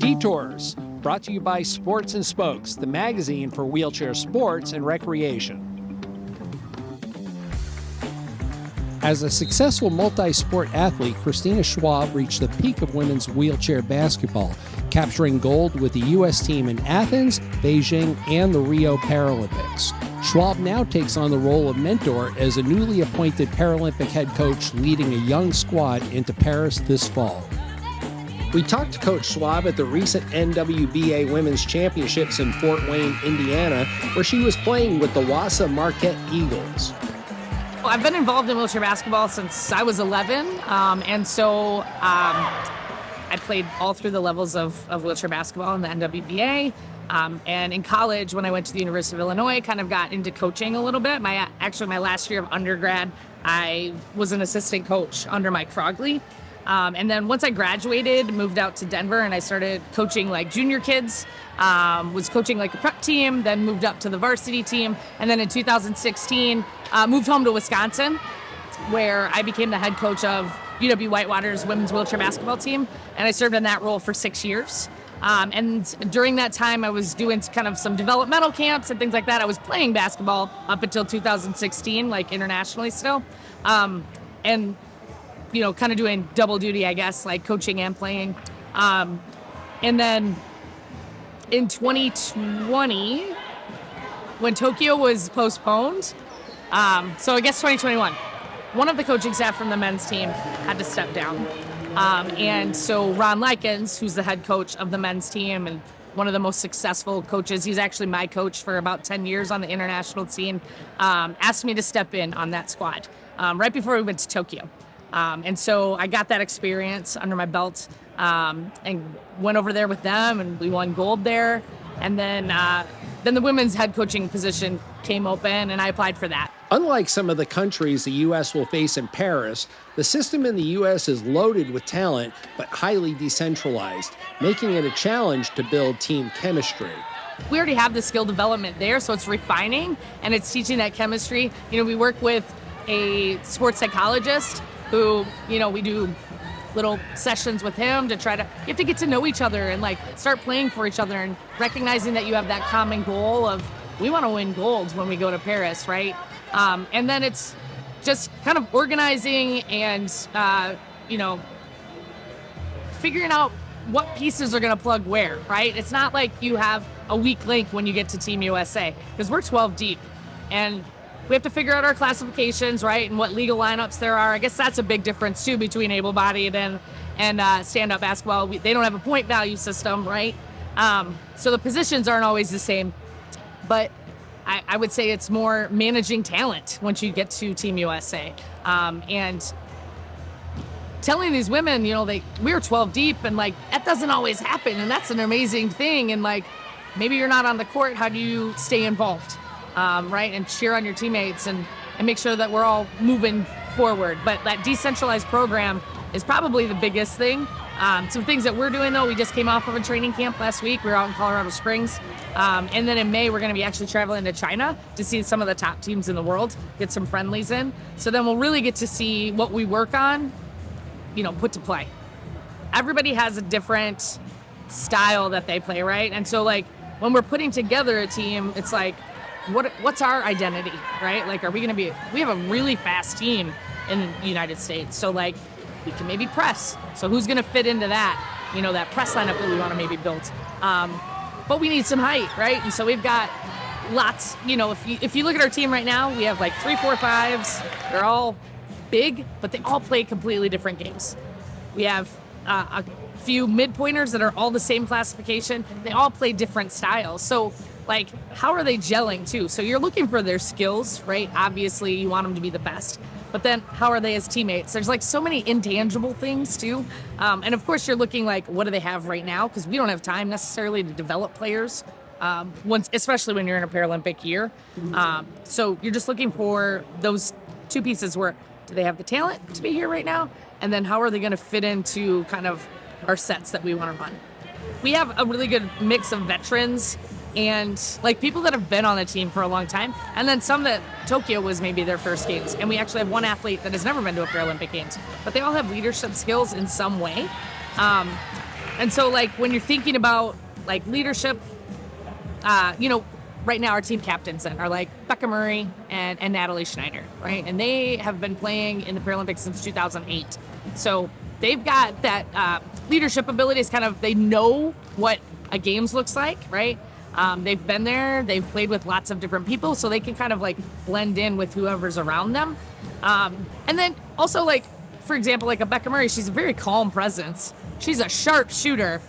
Detours, brought to you by Sports and Spokes, the magazine for wheelchair sports and recreation. As a successful multi-sport athlete, Christina Schwab reached the peak of women's wheelchair basketball, capturing gold with the U.S. team in Athens, Beijing, and the Rio Paralympics. Schwab now takes on the role of mentor as a newly appointed Paralympic head coach, leading a young squad into Paris this fall. We talked to Coach Schwab at the recent NWBA Women's Championships in Fort Wayne, Indiana, where she was playing with the Wassa Marquette Eagles. Well, I've been involved in wheelchair basketball since I was 11, and so I played all through the levels of wheelchair basketball in the NWBA. And in college, when I went to the University of Illinois, kind of got into coaching a little bit. My last year of undergrad, I was an assistant coach under Mike Frogley. And then once I graduated, moved out to Denver, and I started coaching like junior kids, was coaching like a prep team, then moved up to the varsity team. And then in 2016, moved home to Wisconsin, where I became the head coach of UW Whitewater's women's wheelchair basketball team. And I served in that role for 6 years. And during that time, I was doing kind of some developmental camps and things like that. I was playing basketball up until 2016, like internationally still. And kind of doing double duty, I guess, like coaching and playing. And then in 2020, when Tokyo was postponed, so I guess 2021, one of the coaching staff from the men's team had to step down. And so Ron Likens, who's the head coach of the men's team and one of the most successful coaches, he's actually my coach for about 10 years on the international scene, asked me to step in on that squad right before we went to Tokyo. And so I got that experience under my belt and went over there with them, and we won gold there. And then the women's head coaching position came open, and I applied for that. Unlike some of the countries the U.S. will face in Paris, the system in the U.S. is loaded with talent, but highly decentralized, making it a challenge to build team chemistry. We already have the skill development there, so it's refining, and it's teaching that chemistry. We work with a sports psychologist who, we do little sessions with him to you have to get to know each other and start playing for each other and recognizing that you have that common goal of, we want to win gold when we go to Paris, right? And then it's just kind of organizing and, figuring out what pieces are going to plug where, right? It's not like you have a weak link when you get to Team USA, because we're 12 deep and we have to figure out our classifications, right, and what legal lineups there are. I guess that's a big difference, too, between able-bodied and stand-up basketball. They don't have a point value system, right? So the positions aren't always the same. But I would say it's more managing talent once you get to Team USA. And telling these women, we're 12 deep, and, that doesn't always happen, and that's an amazing thing. And, maybe you're not on the court. How do you stay involved? Right, and cheer on your teammates and make sure that we're all moving forward. But that decentralized program is probably the biggest thing. Some things that we're doing, though, we just came off of a training camp last week. We were out in Colorado Springs. And then in May, we're going to be actually traveling to China to see some of the top teams in the world, get some friendlies in. So then we'll really get to see what we work on, put to play. Everybody has a different style that they play, right? And so, when we're putting together a team, it's what's our identity, right? Are we going to we have a really fast team in the United States. So we can maybe press. So who's going to fit into that, that press lineup that we want to maybe build. But we need some height, right? And so we've got lots, if you look at our team right now, we have 3, 4, 5s. They're all big, but they all play completely different games. We have a few mid-pointers that are all the same classification. They all play different styles. So how are they gelling too? So you're looking for their skills, right? Obviously, you want them to be the best. But then how are they as teammates? There's so many intangible things too. And of course, you're looking what do they have right now? Because we don't have time necessarily to develop players, especially when you're in a Paralympic year. So you're just looking for those two pieces where do they have the talent to be here right now? And then how are they going to fit into kind of our sets that we want to run? We have a really good mix of veterans and people that have been on the team for a long time, and then some that Tokyo was maybe their first games. And we actually have one athlete that has never been to a Paralympic Games, but they all have leadership skills in some way. And And so like when you're thinking about like leadership, right now our team captains are like Becca Murray and Natalie Schneider, right? And they have been playing in the Paralympics since 2008. So they've got that leadership ability. Is kind of, they know what a games looks like, right? They've been there, they've played with lots of different people, so they can kind of like blend in with whoever's around them. And then also like, for example, like a Becca Murray, she's a very calm presence. She's a sharp shooter,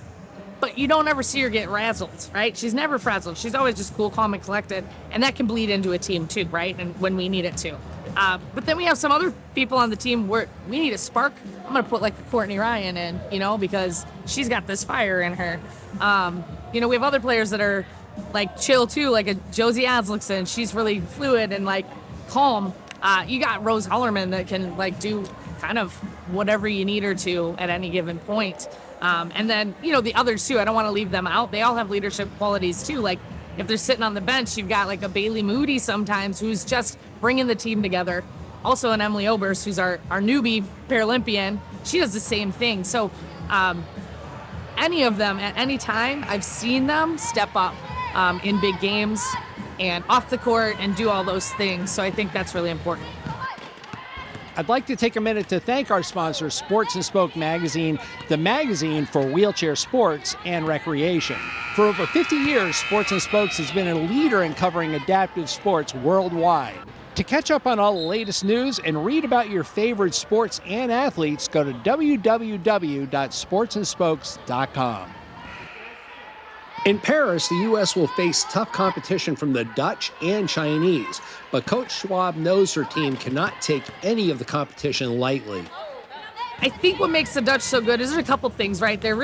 but you don't ever see her get razzled, right? She's never frazzled. She's always just cool, calm, and collected, and that can bleed into a team too, right? And when we need it to. But then we have some other people on the team where we need a spark. I'm gonna put like a Courtney Ryan in, because she's got this fire in her. We have other players that are like chill too, like a Josie Aslickson. She's really fluid and like calm. You got Rose Hollerman that can like do kind of whatever you need her to at any given point. And then, the others too, I don't want to leave them out. They all have leadership qualities too. Like if they're sitting on the bench, you've got like a Bailey Moody sometimes who's just bringing the team together. Also an Emily Oberst, who's our newbie Paralympian. She does the same thing. So any of them at any time, I've seen them step up in big games and off the court and do all those things. So I think that's really important. I'd like to take a minute to thank our sponsor, Sports and Spoke Magazine, the magazine for wheelchair sports and recreation. For over 50 years, Sports and Spokes has been a leader in covering adaptive sports worldwide. To catch up on all the latest news and read about your favorite sports and athletes, go to www.sportsandspokes.com. In Paris, the U.S. will face tough competition from the Dutch and Chinese, but Coach Schwab knows her team cannot take any of the competition lightly. I think what makes the Dutch so good is there's a couple things, right? They've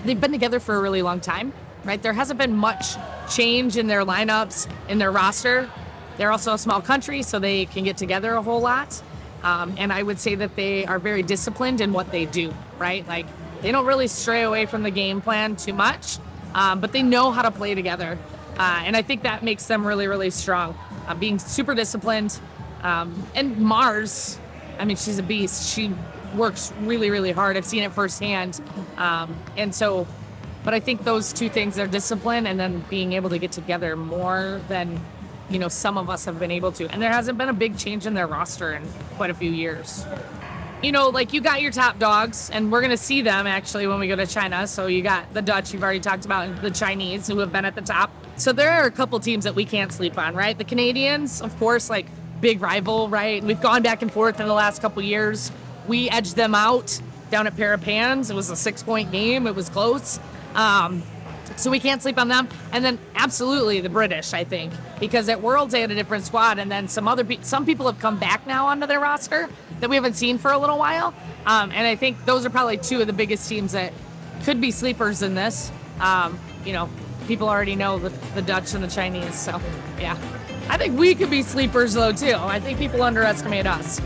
been together for a really long time, right? There hasn't been much change in their lineups, in their roster. They're also a small country, so they can get together a whole lot. And I would say that they are very disciplined in what they do, right? Like, they don't really stray away from the game plan too much, but they know how to play together. And I think that makes them really, really strong, being super disciplined. And Mars, she's a beast. She works really, really hard. I've seen it firsthand. But I think those two things are discipline and then being able to get together more than, some of us have been able to. And there hasn't been a big change in their roster in quite a few years. You got your top dogs, and we're going to see them actually when we go to China. So you got the Dutch, you've already talked about, and the Chinese who have been at the top. So there are a couple teams that we can't sleep on, right? The Canadians, of course, like big rival, right? We've gone back and forth in the last couple years. We edged them out down at Parapans. It was a 6-point game. It was close. So we can't sleep on them. And then absolutely the British, I think, because at Worlds they had a different squad, and then some people have come back now onto their roster that we haven't seen for a little while. And I think those are probably two of the biggest teams that could be sleepers in this. People already know the Dutch and the Chinese, so yeah. I think we could be sleepers though too. I think people underestimate us.